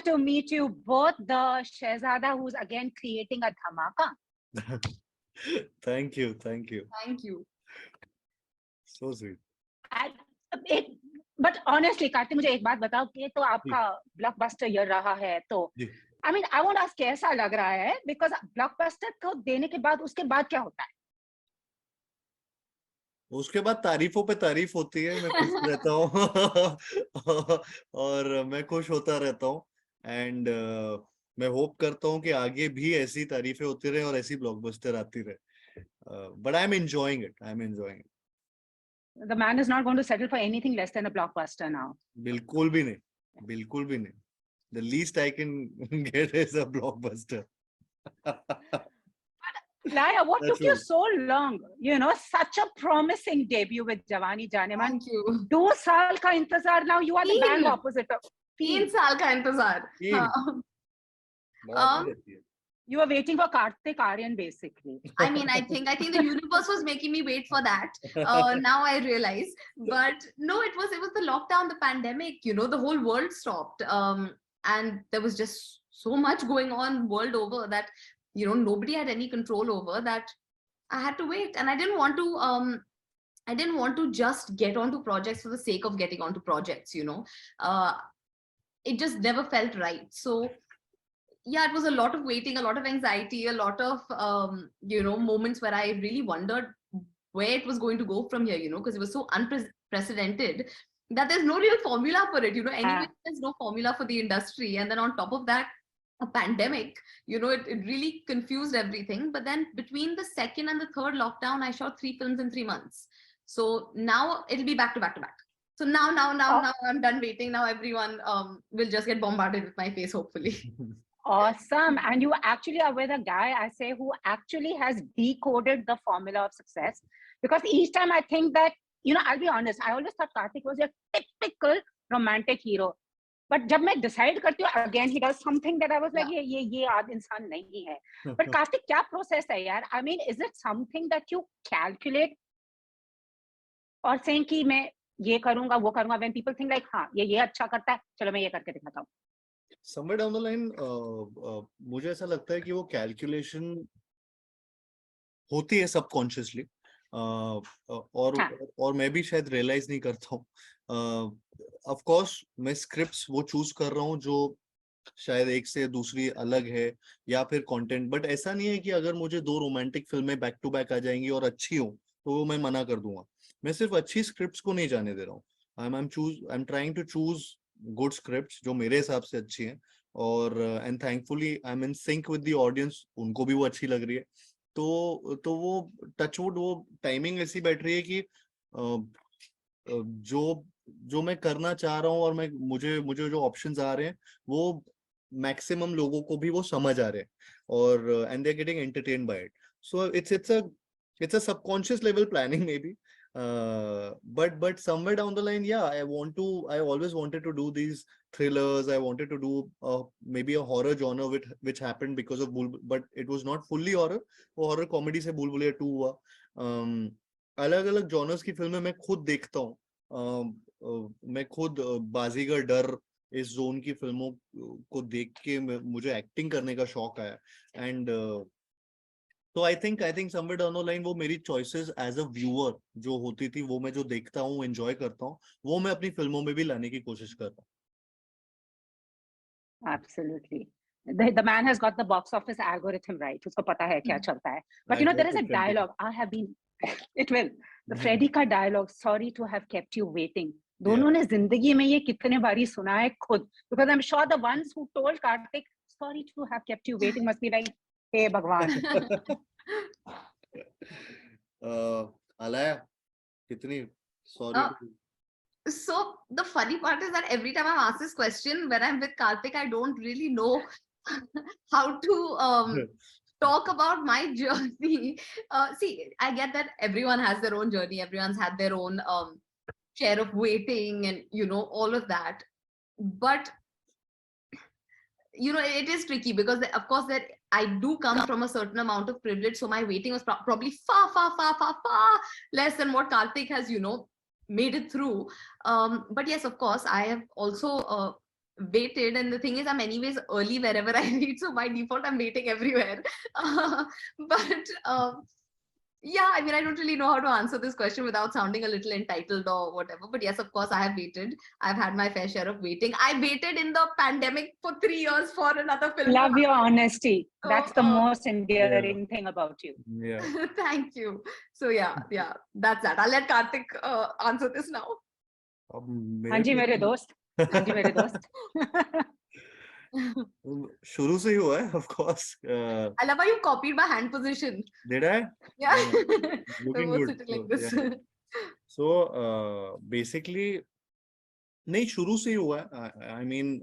to meet you both. The Shehzada who's again creating a dhamaka. Thank you. Thank you. Thank you. So sweet. But honestly, Kartik, मुझे एक बात बताओ कि तो आपका blockbuster year रहा है तो I mean, I want to ask कैसा लग रहा है because ब्लॉकबस्टर को देने के बाद उसके बाद क्या होता है? उसके बाद तारीफों पे तारीफ होती है, मैं खुश रहता हूँ और मैं खुश होता रहता हूँ एंड मैं होप करता हूँ कि आगे भी ऐसी तारीफें होती रहे और ऐसी ब्लॉकबस्टर आती रहे, but I am enjoying it. The man is not going to settle for anything less than a blockbuster now. बिल्कुल भी नहीं. The least I can get is a blockbuster. Alaya, what took you so long? You know, such a promising debut with Jawani Jaaneman. Thank you. 2 साल का इंतजार. Now you are the bang opposite of 3 साल का इंतजार. You were waiting for Kartik Aaryan, basically. I mean, I think the universe was making me wait for that. Now I realize, but no, it was the lockdown, the pandemic. You know, the whole world stopped, and there was just so much going on world over that nobody had any control over. That I had to wait, and I didn't want to just get onto projects for the sake of getting onto projects. It just never felt right. So. Yeah, it was a lot of waiting, a lot of anxiety, a lot of, moments where I really wondered where it was going to go from here, because it was so unprecedented that there's no real formula for it, anyway, there's no formula for the industry. And then on top of that, a pandemic, it really confused everything. But then between the second and the third lockdown, I shot 3 films in 3 months. So now it'll be back to back to back. So now I'm done waiting. Now everyone will just get bombarded with my face, hopefully. Awesome. And you actually are with a guy, I say, who actually has decoded the formula of success. Because each time I think that, I'll be honest, I always thought Kartik was a typical romantic hero. But जब मैं decide करती हूँ, again, he does something that I was like, ये आद इंसान नहीं है. But Kartik, क्या process है यार? I mean, is it something that you calculate? और saying कि मैं ये करूँगा, वो करूँगा, when people think like, हाँ, ये अच्छा करता है, चलो मैं ये करके दिखाता हूँ. Somewhere down the line, मुझे ऐसा लगता है कि वो कैलकुलेशन होती है सबकॉन्शियसली, और मैं भी शायद रियलाइज नहीं करता हूँ. ऑफ कोर्स मैं स्क्रिप्ट्स वो चूज कर रहा हूँ जो शायद एक से दूसरी अलग है या फिर कंटेंट, बट ऐसा नहीं है कि अगर मुझे 2 रोमांटिक फिल्में बैक टू बैक आ जाएंगी और अच्छी हो तो मैं मना कर दूंगा. मैं सिर्फ अच्छी स्क्रिप्ट्स को नहीं जाने दे रहा हूँ. I am trying to choose good scripts जो मेरे हिसाब से अच्छी हैं, और and thankfully I am in sync with the audience, उनको भी वो अच्छी लग रही है. तो वो टचवुड वो टाइमिंग ऐसी बैठ रही है कि जो मैं करना चाह रहा हूँ और मुझे जो ऑप्शंस आ रहे हैं वो मैक्सिमम लोगों को भी वो समझ आ रहे हैं, और and they are getting entertained by it. So it's a subconscious level planning maybe, but somewhere down the line, I always wanted to do these thrillers. I wanted to do maybe a horror genre which happened because of but it was not fully horror. वो horror comedy से भूल भुलैया 2 हुआ. अलग अलग genres की फिल्में मैं खुद देखता हूँ. मैं खुद बाजीगर डर इस जोन की फिल्मों को देख के मुझे एक्टिंग करने का शौक आया. एंड तो I think somewhere down the line वो मेरी चॉइसेस एज अ व्यूअर जो होती थी, वो मैं जो देखता हूँ, एंजॉय करता हूँ, वो मैं अपनी फिल्मों में भी लाने की कोशिश कर रहा हूँ. Absolutely. The man has got the box office algorithm right. उसको पता है क्या चलता है. But there is a dialogue. It will. The Freddy का dialogue, sorry to have kept you waiting. दोनों ने जिंदगी में ये कितने बारी सुना है खुद. Because I'm sure the ones who told Kartik, sorry to have kept you waiting must be like, hey भगवान. Alaya, kitni sorry. So the funny part is that every time I'm asked this question, when I'm with Kartik, I don't really know how to talk about my journey. See, I get that everyone has their own journey. Everyone's had their own share of waiting and, all of that. But, it is tricky because, of course, that I do come from a certain amount of privilege. So my waiting was probably far, far, far, far, far less than what Kartik has, made it through. But yes, of course, I have also waited, and the thing is, I'm anyways early wherever I read, so by default I'm waiting everywhere. But yeah, I mean, I don't really know how to answer this question without sounding a little entitled or whatever. But yes, of course, I have waited. I've had my fair share of waiting. I waited in the pandemic for 3 years for another film. Love your honesty. So, That's the most Yeah. endearing thing about you. Yeah. thank you. So yeah, that's that. I'll let Kartik answer this now. अब हाँ मेरे जी मेरे को दोस्त, हाँ जी मेरे दोस्त. शुरू से ही हुआ है, of course. I love how you copied my hand position. Did I? Yeah. Looking We're good. sitting like So, this. yeah. So basically, नहीं शुरू से ही हुआ है. I mean,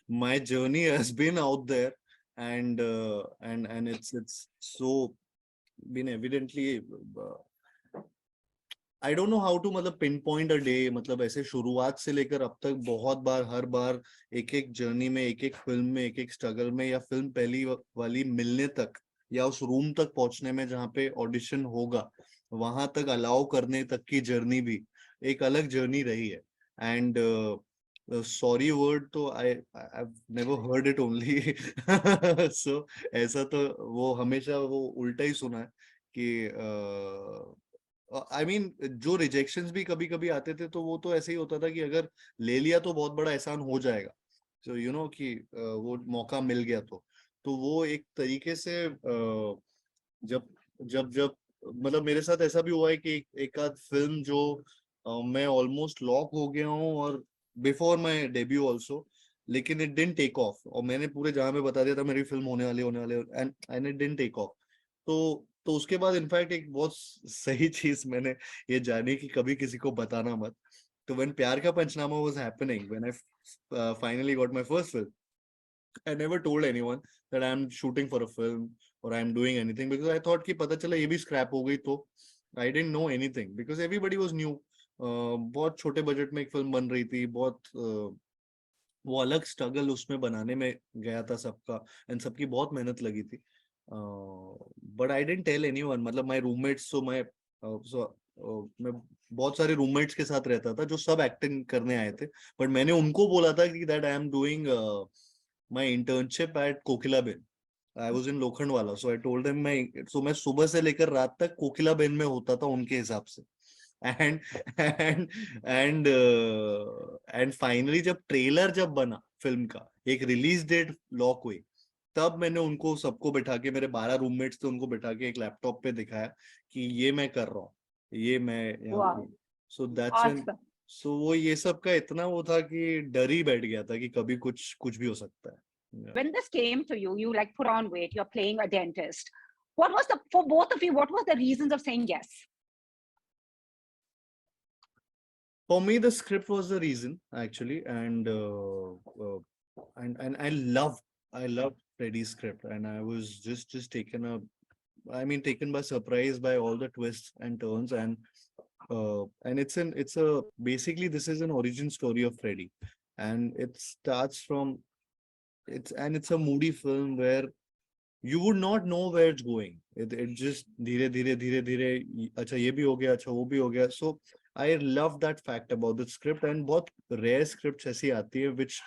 my journey has been out there, and it's so been evidently. I don't know how to मतलब pinpoint a day. मतलब ऐसे शुरुआत से लेकर अब तक बहुत बार, हर बार एक एक जर्नी में, एक एक फिल्म में, एक एक स्ट्रगल में, या फिल्म पहली वाली मिलने तक, या उस रूम तक पहुंचने में जहाँ पे ऑडिशन होगा, वहां तक अलाउ करने तक की जर्नी भी एक अलग जर्नी रही है. एंड सॉरी वर्ड तो I never heard it only. So ऐसा तो वो हमेशा वो उल्टा ही सुना है कि आई मीन जो रिजेक्शंस भी कभी कभी आते थे तो वो तो ऐसे ही होता था कि अगर ले लिया तो बहुत बड़ा एहसान हो जाएगा, तो यू नो कि वो मौका मिल गया तो वो एक तरीके से जब जब जब मतलब मेरे साथ ऐसा भी हुआ है कि एक आध फिल्म जो मैं ऑलमोस्ट लॉक हो गया हूँ और बिफोर माय डेब्यू आल्सो, लेकिन इट डिडंट टेक ऑफ, और मैंने पूरे जहां में बता दिया था मेरी फिल्म होने वाली and it didn't take off. तो उसके बाद इनफैक्ट एक बहुत सही चीज मैंने ये जानी कि कभी किसी को बताना मत. तो when Pyaar Ka Punchnama was happening, when I finally got my first film, I never told anyone that I'm shooting for a film or I'm doing anything, because I thought कि पता चला ये भी scrap हो गई तो. I didn't know anything because everybody was new. बहुत छोटे बजट में एक फिल्म बन रही थी, बहुत वो अलग स्ट्रगल उसमें बनाने में गया था सबका, एंड सबकी बहुत मेहनत लगी थी. But I didn't tell anyone. मतलब माय रूममेट्स, मैं बहुत सारे रूममेट्स के साथ रहता था जो सब एक्टिंग करने आए थे, बट मैंने उनको बोला था कि that I am doing my internship at Kokilaben. I was in Lokhandwala, so I told them मैं सुबह से लेकर रात तक कोकिलाबेन में होता था उनके हिसाब से. एंड एंड एंड फाइनली जब ट्रेलर जब बना फिल्म का, एक रिलीज डेट लॉक हुई, तब मैंने उनको सबको बिठा के, मेरे 12 रूममेट्स थे, उनको बिठा के एक लैपटॉप पे दिखाया कि ये मैं कर रहा हूँ, ये मैं यहाँ पे. So that's when, Awesome. सो वो ये सब का इतना वो था कि डर ही बैठ गया था कि कभी कुछ भी हो सकता है. When this came to you, you like put on weight, you're playing a dentist. What was for both of you, what was the reasons of saying yes? For me, the script was the reason actually, and I loved Freddy's script, and I was just taken by surprise by all the twists and turns, and it's a basically this is an origin story of Freddy, and it starts from it's a moody film where you would not know where it's going. It just धीरे धीरे अच्छा ये भी हो गया, अच्छा वो भी हो गया. So I love that fact about the script, and बहुत rare scripts ऐसी आती है which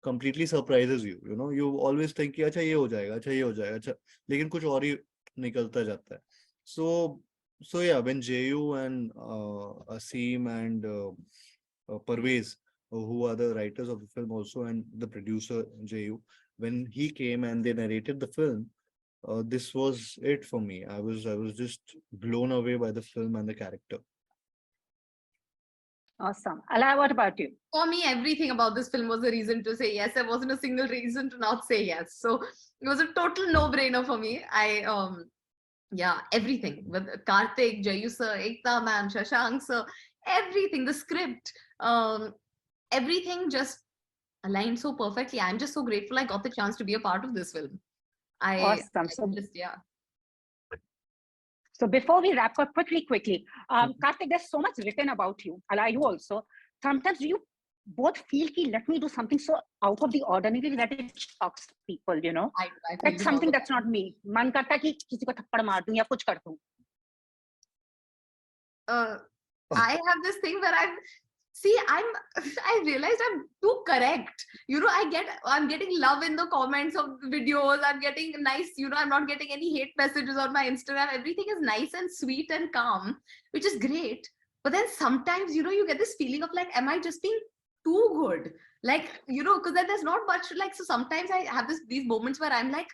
completely surprises you. You know, you always think कि अच्छा ये हो जाएगा, अच्छा ये हो जाएगा, अच्छा, लेकिन कुछ और ही निकलता जाता है. So yeah, when Jayu and Asim and Parvez, who are the writers of the film also, and the producer Jayu, when he came and they narrated the film, this was it for me. I was just blown away by the film and the character. Awesome. Alaya, what about you? For me, everything about this film was a reason to say yes. There wasn't a single reason to not say yes. So it was a total no-brainer for me. Yeah, everything with Kartik, Jayu sir, Ekta ma'am, Shashank sir, everything, the script, everything just aligned so perfectly. I'm just so grateful I got the chance to be a part of this film. Awesome. Yeah. So before we wrap up, quickly, Kartik, there's so much written about you. Alaya, you also. Sometimes do you both feel ki let me do something so out of the ordinary that it shocks people, you know? I Like something that's not me. Man karta ki kisi ko thappad maar दूं या कुछ कर दूं. I have this thing where See, I realized I'm too correct. You know, I'm getting love in the comments of videos. I'm getting nice, you know, I'm not getting any hate messages on my Instagram. Everything is nice and sweet and calm, which is great. But then sometimes, you know, you get this feeling of like, am I just being too good? Like, you know, because then there's not much like, so sometimes I have these moments where I'm like,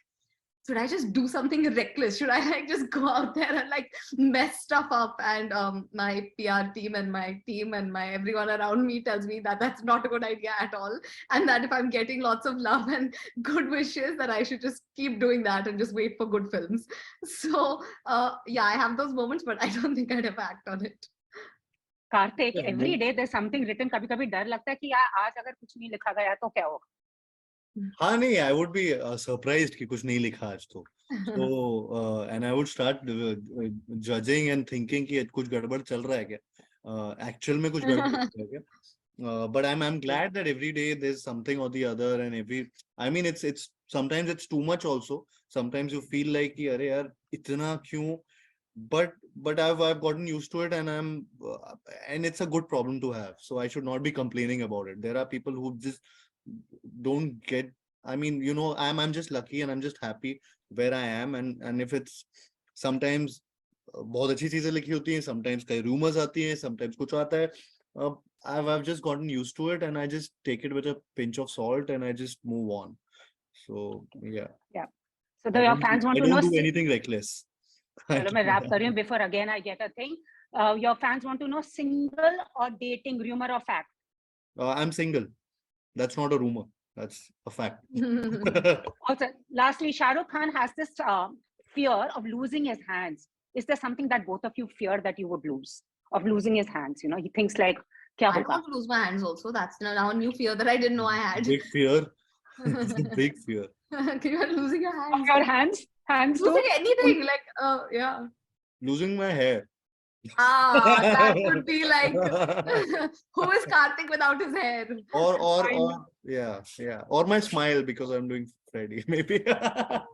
should I just do something reckless? Should I like just go out there and like mess stuff up? And my PR team and my everyone around me tells me that that's not a good idea at all. And that if I'm getting lots of love and good wishes, that I should just keep doing that and just wait for good films. So yeah, I have those moments, but I don't think I'd ever act on it. Kartik, Yeah, every day there's something written. कभी-कभी डर लगता है कि यार आज अगर कुछ नहीं लिखा गया तो क्या होगा? हाँ नहीं, I would be surprised कि कुछ नहीं लिखा आज तो. So and I would start judging and thinking कि कुछ गड़बड़ चल रहा है क्या? Actual में कुछ गड़बड़ चल रहा है क्या? But I'm glad that every day there's something or the other, and I mean it's sometimes it's too much also. Sometimes you feel like कि अरे यार इतना क्यों? But I've gotten used to it, and and it's a good problem to have. So I should not be complaining about it. There are people who just don't get. I mean, you know, I'm just lucky and I'm just happy where I am, and if it's sometimes बहुत अच्छी चीजें लिखी होती हैं, sometimes कई rumors आती हैं, sometimes कुछ आता है. I've just gotten used to it, and I just take it with a pinch of salt, and I just move on. So yeah. Yeah. So your fans want to know. I don't do anything reckless. चलो मैं wrap कर रही हूँ before again I get a thing. Your fans want to know single or dating, rumor or fact? I'm single. That's not a rumor. That's a fact. Also, lastly, Shah Rukh Khan has this fear of losing his hands. Is there something that both of you fear that you would lose, of losing his hands? You know, he thinks like, kya I hoga? want to lose my hands also. That's now a new fear that I didn't know I had. Big fear. It's a big fear. You're losing your hands. Of your hands? Hands Losing too? anything, like, yeah. Losing my hair. That would be like, who is Kartik without his hair? Or yeah. Or my smile, because I'm doing Freddy, maybe.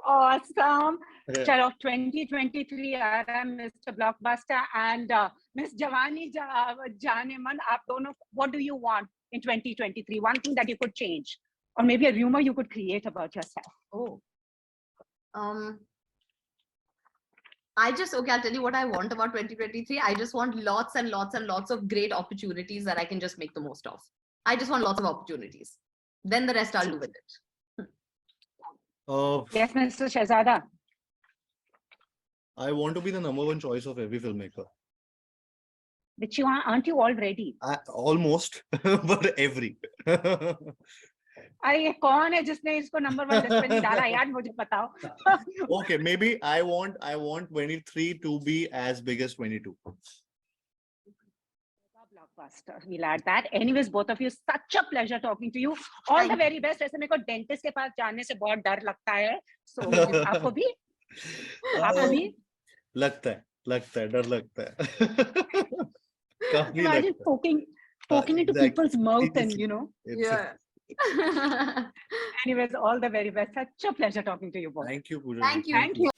Awesome. Yeah. Chalo, 2023 आ रहा है, Mr. Blockbuster and Miss Javani Janeman, आप दोनों, what do you want in 2023? One thing that you could change, or maybe a rumor you could create about yourself. Oh. Okay, I'll tell you what I want about 2023. I just want lots and lots and lots of great opportunities that I can just make the most of. I just want lots of opportunities. Then the rest I'll do with it. Yes, Mr. Shehzada. I want to be the #1 choice of every filmmaker. Which you aren't you already? Almost, but every. अरे ये कौन है जिसने इसको number 1 list पे नहीं डाला यार, मुझे बताओ. Okay, maybe I want 23 to be as big as 22. Blockbuster. We'll add that. Anyways, both of you, such a pleasure talking to you. All the very best. ऐसे मेरे को डेंटिस्ट के पास जाने से बहुत डर लगता है. So आपको भी? आपको भी? लगता है डर लगता है. Imagine poking into exactly. people's mouth and you know. Yeah. Anyways, all the very best. Such a pleasure talking to you both. Thank you, Pooja. Thank you.